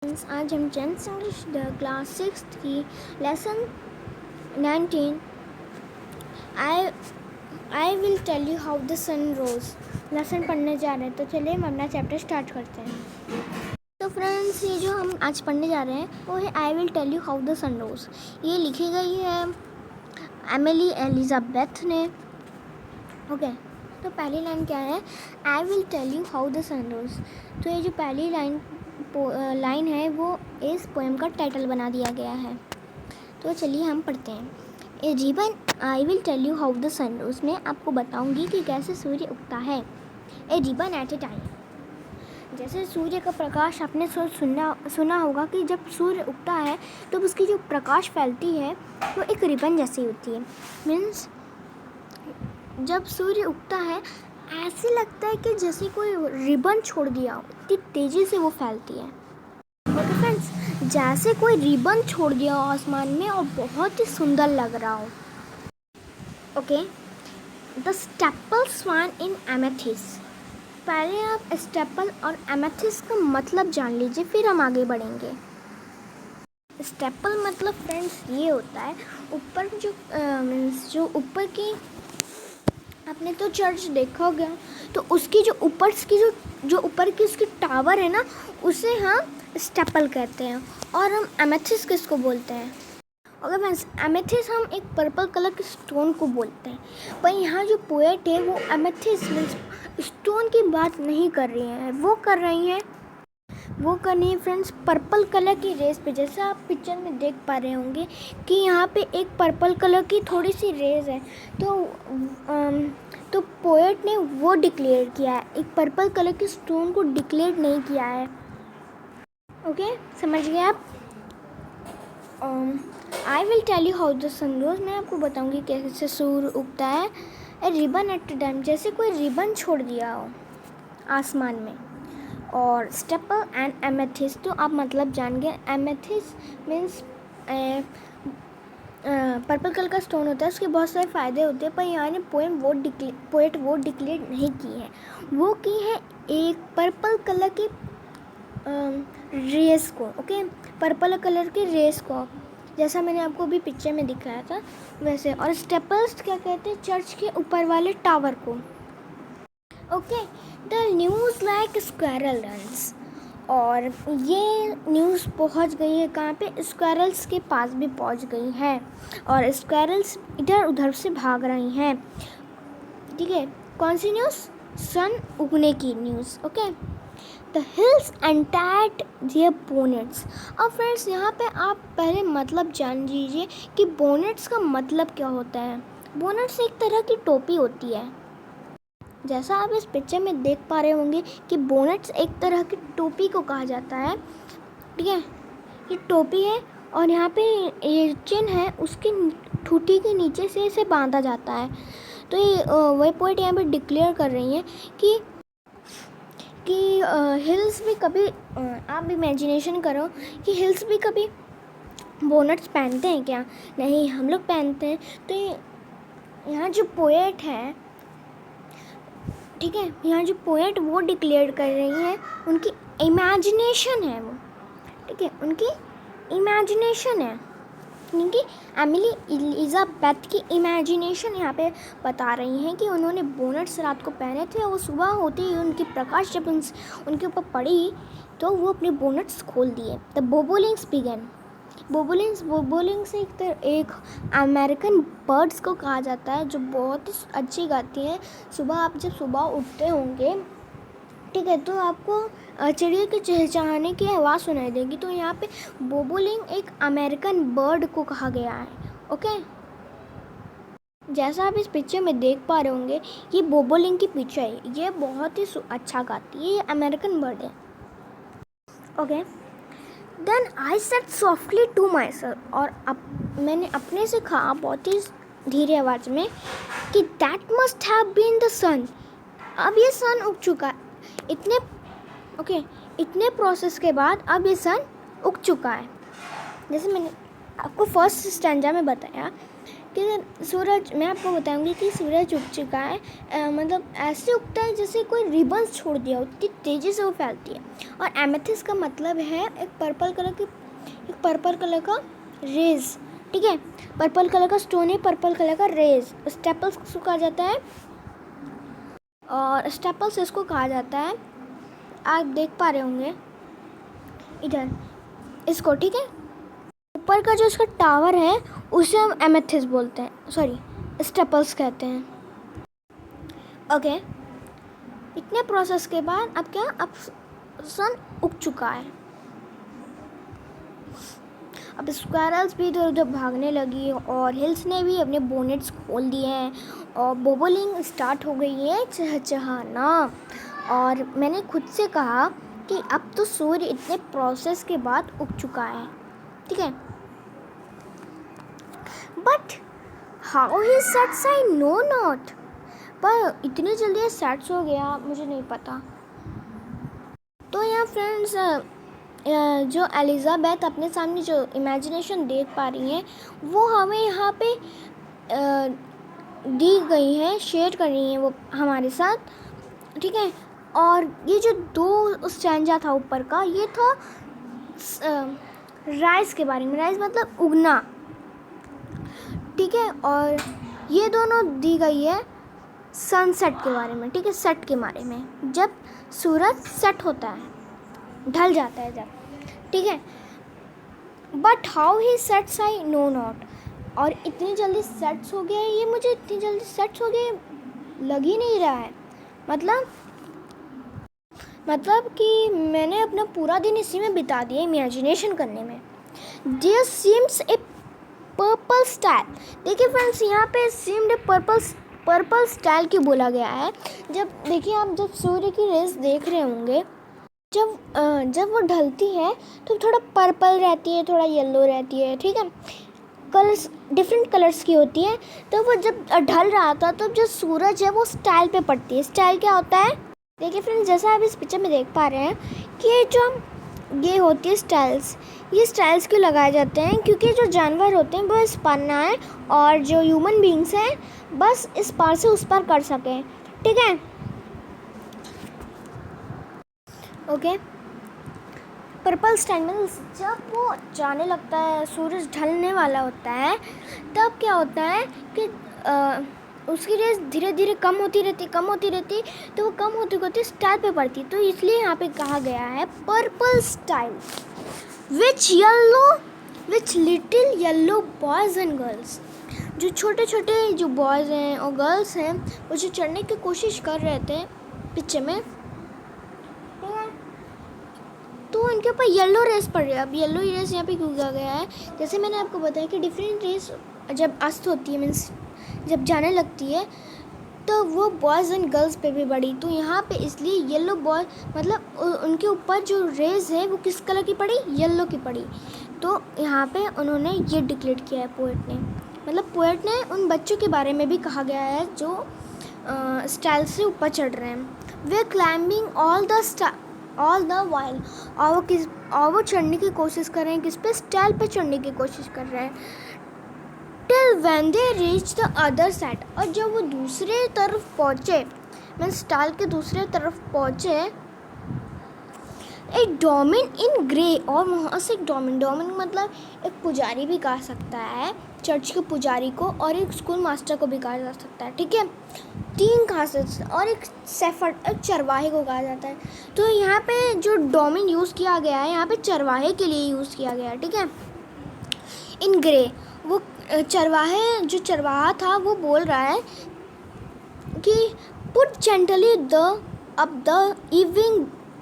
आज हम 10th English the class 6 की lesson 19 I will tell you how the sun rose lesson पढ़ने जा रहे हैं। तो चलिए हम अपना चैप्टर स्टार्ट करते हैं। तो फ्रेंड्स, ये जो हम आज पढ़ने जा रहे हैं वो है I will tell you how the sun rose. ये लिखी गई है एमिली एलिजाबेथ ने। ओके, तो पहली लाइन क्या है? I will tell you how the sun rose. तो ये जो पहली लाइन है वो इस पोएम का टाइटल बना दिया गया है। तो चलिए हम पढ़ते हैं। A ribbon I will tell you how the sun rose. मैं आपको बताऊंगी कि कैसे सूर्य उगता है। A ribbon at a time. जैसे सूर्य का प्रकाश आपने सुना होगा कि जब सूर्य उगता है तो उसकी जो प्रकाश फैलती है वो एक रिबन जैसी होती है। मीन्स जब सूर्य उगता है ऐसे लगता है कि जैसे कोई रिबन छोड़ दिया हो, इतनी तेज़ी से वो फैलती है। ओके फ्रेंड्स, जैसे कोई रिबन छोड़ दिया हो आसमान में और बहुत ही सुंदर लग रहा हो। Okay, the steeple swam in amethyst. पहले आप स्टेपल और एमेथिस का मतलब जान लीजिए, फिर हम आगे बढ़ेंगे। स्टेपल मतलब फ्रेंड्स ये होता है ऊपर जो ऊपर की, आपने तो चर्च देखा होगा, तो उसकी जो ऊपर की उसकी टावर है ना, उसे हम स्टेपल कहते हैं। और हम एमेथिस किसको बोलते हैं? अगर फ्रेंड्स, एमेथिस हम एक पर्पल कलर के स्टोन को बोलते हैं। पर यहाँ जो पोएट है वो एमेथिस स्टोन की बात नहीं कर रही है, वो कर रही है फ्रेंड्स पर्पल कलर की रेस पे। जैसे आप पिक्चर में देख पा रहे होंगे कि यहाँ पे एक पर्पल कलर की थोड़ी सी रेस है। तो पोएट ने वो डिक्लेयर किया है, एक पर्पल कलर के स्टोन को डिक्लेयर नहीं किया है। ओके, समझ गए आप? I will tell you how the sun rose. मैं आपको बताऊंगी कैसे सूर्य उगता है। A ribbon at a time. जैसे कोई रिबन छोड़ दिया हो आसमान में। और स्टेपल एंड एमेथिस, तो आप मतलब जान गए। एमेथिस मीन्स पर्पल कलर का स्टोन होता है, उसके बहुत सारे फ़ायदे होते हैं। पर यहाँ ने पोएट वो डिक्लेयर नहीं की है। वो की है एक पर्पल कलर की रेस को। ओके, पर्पल कलर की रेस को, जैसा मैंने आपको अभी पिक्चर में दिखाया था वैसे। और स्टेपल्स क्या कहते हैं? चर्च के ऊपर वाले टावर को। Okay, the news like squirrel runs. और ये न्यूज़ पहुंच गई है कहाँ पे? स्क्वायरल्स के पास भी पहुंच गई है और स्क्वायरल्स इधर उधर से भाग रही हैं। ठीक है, कौन सी न्यूज़? सन उगने की news. Okay, the hills untied their bonnets. अब फ्रेंड्स, यहाँ पे आप पहले मतलब जान लीजिए कि बोनेट्स का मतलब क्या होता है। बोनेट्स एक तरह की टोपी होती है। जैसा आप इस पिक्चर में देख पा रहे होंगे कि बोनेट्स एक तरह की टोपी को कहा जाता है। ठीक है, ये टोपी है और यहाँ पे ये चिन्ह है, उसकी ठूठी के नीचे से इसे बांधा जाता है। तो ये वही पॉइंट यहाँ पे डिक्लेयर कर रही हैं कि हिल्स भी कभी, आप इमेजिनेशन करो कि हिल्स भी कभी बोनेट्स पहनते हैं क्या? नहीं, हम लोग पहनते हैं। तो यहाँ जो पोएट है, ठीक है, यहाँ जो पोएट वो डिक्लेयर कर रही है, उनकी इमेजिनेशन है वो। ठीक है, उनकी इमेजिनेशन है, उनकी एमिली एलिजाबेथ की इमेजिनेशन यहाँ पे बता रही हैं कि उन्होंने बोनेट्स रात को पहने थे और वो सुबह होते ही उनकी प्रकाश जब उनके ऊपर पड़ी तो वो अपने बोनेट्स खोल दिए। The बोबोलिंग्स begin. बोबोलिंग्स एक अमेरिकन बर्ड्स को कहा जाता है जो बहुत ही अच्छी गाती हैं। सुबह आप जब सुबह उठते होंगे, ठीक है, तो आपको चिड़िया के चहचहाने की आवाज़ सुनाई देगी। तो यहाँ पे बोबोलिंग एक अमेरिकन बर्ड को कहा गया है। ओके, जैसा आप इस पिक्चर में देख पा रहे होंगे, ये बोबोलिंग की पिक्चर है। ये बहुत ही अच्छा गाती है, ये अमेरिकन बर्ड है। Okay, then I said softly to myself. और अब मैंने अपने से कहा बहुत ही धीरे आवाज़ में कि that must have been the sun. अब ये सन उग चुका है। इतने प्रोसेस के बाद अब ये सन उग चुका है। जैसे मैंने आपको फर्स्ट स्टैंजा में बताया कि सूरज, मैं आपको बताऊंगी कि सूरज उग चुका है, मतलब ऐसे उगता है जैसे कोई रिबन्स छोड़ दिया हो, इतनी तेज़ी से वो फैलती है। और एमेथिस्ट का मतलब है एक पर्पल कलर का रेज, ठीक है, पर्पल कलर का स्टोन है, पर्पल कलर का रेज, स्टेपल्स को कहा जाता है, और स्टेपल्स इसको कहा जाता है। आप देख पा रहे होंगे इधर इसको, ठीक है। ऊपर का जो इसका टावर है उसे हम एमेथिस्ट बोलते हैं, सॉरी स्टेपल्स कहते हैं। ओके, इतने प्रोसेस के बाद अब सन उग चुका है। अब स्क्वायरल्स भी इधर उधर भागने लगी और हिल्स ने भी अपने बोनेट्स खोल दिए हैं और बोबलिंग स्टार्ट हो गई है, चहचहाना। और मैंने खुद से कहा कि अब तो सूर्य इतने प्रोसेस के बाद उग चुका है, ठीक है। But how he sets I know not, पर इतनी जल्दी सेट्स हो गया मुझे नहीं पता। तो यहाँ फ्रेंड्स, जो एलिज़ाबेथ अपने सामने जो इमेजिनेशन देख पा रही हैं वो हमें यहाँ पे दी गई हैं, शेयर कर रही हैं वो हमारे साथ, ठीक है। और ये जो दो स्टैंजा था ऊपर का, ये था राइज के बारे में, राइज मतलब उगना, ठीक है। और ये दोनों दी गई है सनसेट के बारे में, ठीक है, सेट के बारे में, जब सूरज सेट होता है, ढल जाता है जब, ठीक है। But how he sets I know not, और इतनी जल्दी सेट्स हो गया ये, मुझे इतनी जल्दी सेट्स हो गए लग ही नहीं रहा है। मतलब कि मैंने अपना पूरा दिन इसी में बिता दिया, इमेजिनेशन करने में। There seems a purple stile, देखिए फ्रेंड्स यहाँ पे सीम्ड पर्पल स्टाइल क्यों बोला गया है। जब देखिए आप जब सूर्य की रेस देख रहे होंगे, जब वो ढलती है तो थोड़ा पर्पल रहती है, थोड़ा येलो रहती है, ठीक है, कलर्स डिफरेंट कलर्स की होती है। तो वो जब ढल रहा था तो जो सूरज है वो स्टाइल पे पड़ती है। स्टाइल क्या होता है, देखिए फ्रेंड्स, जैसा आप इस पिक्चर में देख पा रहे हैं कि ये होती है स्टाइल्स। ये स्टाइल्स क्यों लगाए जाते हैं, क्योंकि जो जानवर होते हैं वो इस पार ना आए और जो ह्यूमन बींग्स हैं बस इस पार से उस पार कर सकें, ठीक है। ओके, पर्पल स्टाइल में जब वो जाने लगता है, सूरज ढलने वाला होता है, तब क्या होता है कि उसकी रेस धीरे धीरे कम होती रहती, तो वो कम होती स्टाइल पे पड़ती। तो इसलिए यहाँ पे कहा गया है purple style, which little yellow boys and girls, जो छोटे छोटे जो बॉयज़ हैं और गर्ल्स हैं वो जो चढ़ने की कोशिश कर रहे थे पिक्चर में, तो उनके ऊपर येलो रेस पड़ रही है। अब येलो रेस यहाँ पे क्यों किया गया है, जैसे मैंने आपको बताया कि डिफरेंट रेस जब अस्त होती है, मीन्स जब जाने लगती है, तो वो बॉयज़ एंड गर्ल्स पे भी बढ़ी। तो यहाँ पे इसलिए येलो बॉय मतलब उनके ऊपर जो रेस है वो किस कलर की पड़ी, येलो की पड़ी। तो यहाँ पे उन्होंने ये डिक्लेयर किया है पोएट ने उन बच्चों के बारे में भी कहा गया है जो स्टाइल से ऊपर चढ़ रहे हैं। वे क्लाइंबिंग ऑल द वाइल, और वो चढ़ने की कोशिश कर रहे हैं, किस पे, स्टाइल पे चढ़ने की कोशिश कर रहे हैं। Till when they reach the other side, और जब वो दूसरे तरफ पहुँचे, मीन्स स्टाइल के दूसरे तरफ पहुँचे, एक डोमिन इन ग्रे, और वहाँ से एक डोमिन मतलब एक पुजारी भी कहा सकता है, चर्च के पुजारी को, और एक स्कूल मास्टर को भी कहा जा सकता है, ठीक है, तीन कहा सकते, और एक शेफर्ड, एक चरवाहे को कहा जाता है। तो यहाँ पे जो डोमिन यूज़ किया गया है यहाँ पे चरवाहे के लिए यूज़ किया गया है, ठीक है। इन ग्रे, वो जो चरवाहा था वो बोल रहा है कि put gently up the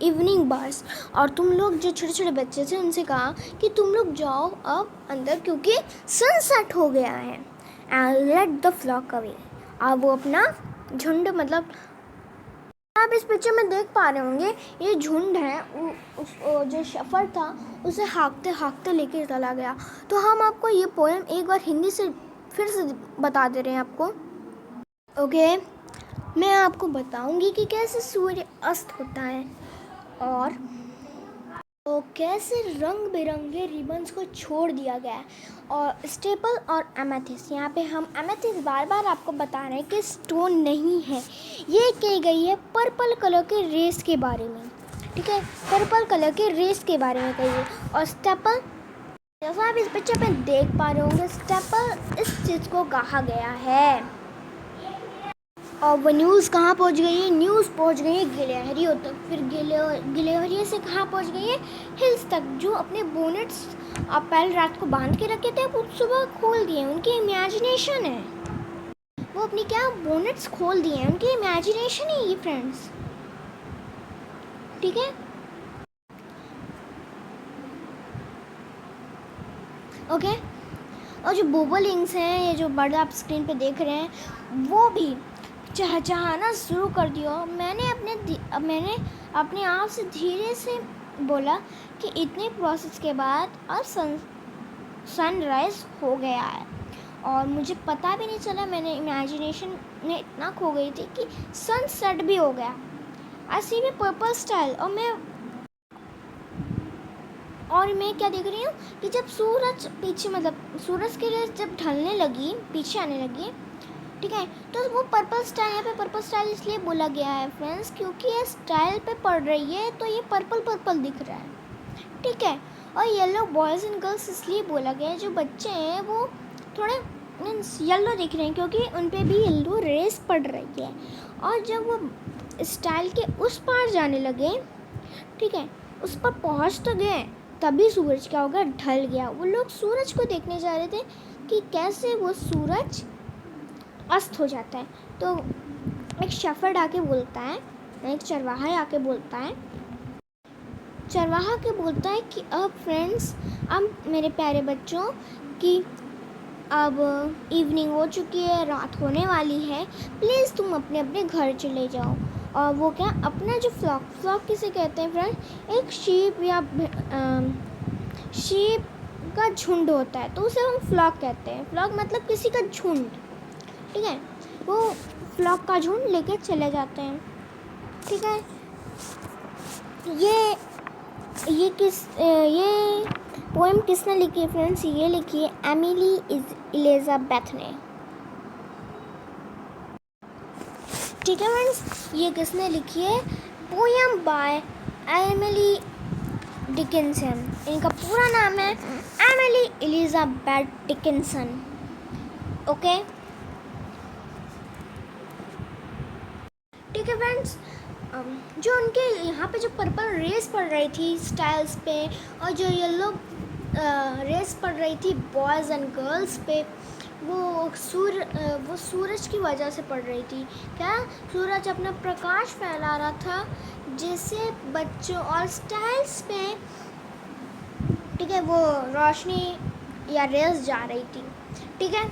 evening बस, और तुम लोग जो छोटे छोटे बच्चे थे उनसे कहा कि तुम लोग जाओ अब अंदर क्योंकि सनसेट हो गया है। And let the flock away, अब वो अपना झुंड, मतलब आप इस पिक्चर में देख पा रहे होंगे ये झुंड है, जो शेफर्ड था उसे हाँकते लेके चला गया। तो हम आपको ये पोएम एक बार हिंदी से फिर से बता दे रहे हैं आपको। ओके, मैं आपको बताऊंगी कि कैसे सूर्य अस्त होता है और तो कैसे रंग बिरंगे रिबन्स को छोड़ दिया गया है। और स्टेपल और एमेथिस, यहाँ पे हम एमेथिस बार बार आपको बता रहे हैं कि स्टोन नहीं है, ये कही गई है पर्पल कलर के रेस के बारे में, ठीक है, पर्पल कलर के रेस के बारे में कही है। और स्टेपल, जैसा आप इस पिक्चर पे देख पा रहे होंगे, स्टेपल इस चीज़ को कहा गया है। और वो न्यूज़ कहाँ पहुँच गई है? न्यूज़ पहुँच गई है गिलेहरियों तक। फिर गिलेहरियों से कहाँ पहुँच गई है? हिल्स तक, जो अपने बोनेट्स पहले रात को बांध के रखे थे वो सुबह खोल दिए। उनकी इमेजिनेशन है, वो अपनी क्या बोनेट्स खोल दिए हैं, उनकी इमेजिनेशन है ये फ्रेंड्स, ठीक है। ओके, और जो बोबोलिंग्स हैं, ये जो बर्ड आप स्क्रीन पे देख रहे हैं, वो भी चहचहाना शुरू कर दिया। मैंने अपने आप से धीरे से बोला कि इतने प्रोसेस के बाद अब सनराइज़ हो गया है, और मुझे पता भी नहीं चला, मैंने इमेजिनेशन में इतना खो गई थी कि सनसेट भी हो गया। ऐसे में पर्पल स्टाइल, और मैं क्या देख रही हूँ कि जब सूरज पीछे, मतलब सूरज की रेस जब ढलने लगी, पीछे आने लगी, ठीक है, तो वो पर्पल स्टाइल, यहाँ पे पर्पल स्टाइल इसलिए बोला गया है फ्रेंड्स क्योंकि ये स्टाइल पे पड़ रही है, तो ये पर्पल पर्पल दिख रहा है, ठीक है। और येलो बॉयज़ एंड गर्ल्स इसलिए बोला गया है, जो बच्चे हैं वो थोड़े मीन्स येलो दिख रहे हैं क्योंकि उन पे भी येलो रेस पड़ रही है। और जब वो स्टाइल के उस पार जाने लगे, ठीक है, उस पर पहुँच तो गए, तभी सूरज क्या होगा, ढल गया। वो लोग सूरज को देखने जा रहे थे कि कैसे वो सूरज अस्त हो जाता है। तो एक शेफर्ड आके बोलता है, एक चरवाहा आके बोलता है, कि अब फ्रेंड्स, अब मेरे प्यारे बच्चों, कि अब इवनिंग हो चुकी है, रात होने वाली है, प्लीज़ तुम अपने अपने घर चले जाओ। और वो क्या, अपना जो फ्लॉक किसे कहते हैं फ्रेंड? एक शीप या शीप का झुंड होता है, तो उसे हम फ्लॉक कहते हैं। फ्लॉक मतलब किसी का झुंड, ठीक है, वो फ्लॉक का झुंड लेके चले जाते हैं, ठीक है। ये पोएम किसने लिखी है फ्रेंड्स? ये लिखी है एमिली एलिजाबेथ ने, ठीक है फ्रेंड्स। ये किसने लिखी है? Poem by Emily Dickinson. इनका पूरा नाम है एमिली एलिजाबेथ डिकिंसन, ओके, ठीक है फ्रेंड्स। जो उनके यहाँ पे जो पर्पल रेस पड़ रही थी स्टाइल्स पे, और जो येलो रेस पड़ रही थी बॉयज़ एंड गर्ल्स पे, वो सूरज की वजह से पड़ रही थी। क्या? सूरज अपना प्रकाश फैला रहा था, जिससे बच्चों और स्टाइल्स पे, ठीक है, वो रोशनी या रेस जा रही थी, ठीक है।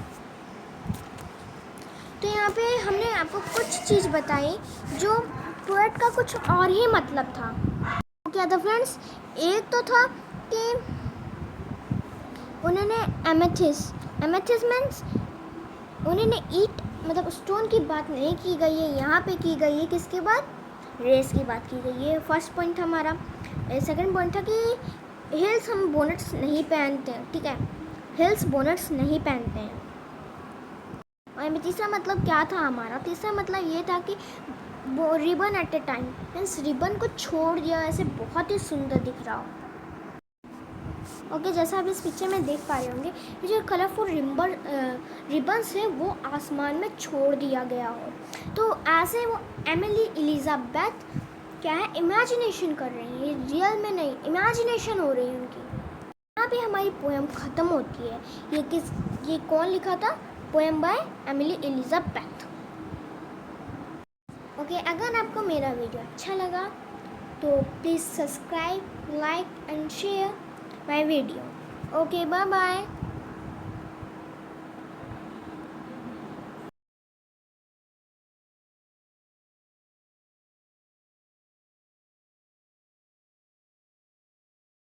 तो यहाँ पे हमने आपको कुछ चीज़ बताई जो पोएट का कुछ और ही मतलब था। क्या था फ्रेंड्स? एक तो था कि उन्होंने एमेथिस मीन्स उन्होंने ईट, मतलब स्टोन की बात नहीं की गई है, यहाँ पे की गई है किसके बाद? रेस की बात की गई है। फर्स्ट पॉइंट था हमारा। सेकंड पॉइंट था कि हिल्स हम बोनेट्स नहीं पहनते हैं, ठीक है, हिल्स बोनेट्स नहीं पहनते हैं। और तीसरा मतलब क्या था हमारा? तीसरा मतलब ये था कि वो ribbon at a time, means ribbon को छोड़ दिया, ऐसे बहुत ही सुंदर दिख रहा हो, ओके। जैसा आप इस पिक्चर में देख पा रहे होंगे, ये जो कलरफुल रिबन्स है वो आसमान में छोड़ दिया गया हो, तो ऐसे वो एमिली एलिजाबेथ क्या है, इमेजिनेशन कर रही है, रियल में नहीं, इमेजिनेशन हो रही है उनकी। यहाँ पे हमारी पोएम ख़त्म होती है। ये कौन लिखा था? Poem by Emily Elizabeth, okay. अगर आपको मेरा वीडियो अच्छा लगा तो please subscribe, like and share my video, okay, bye bye.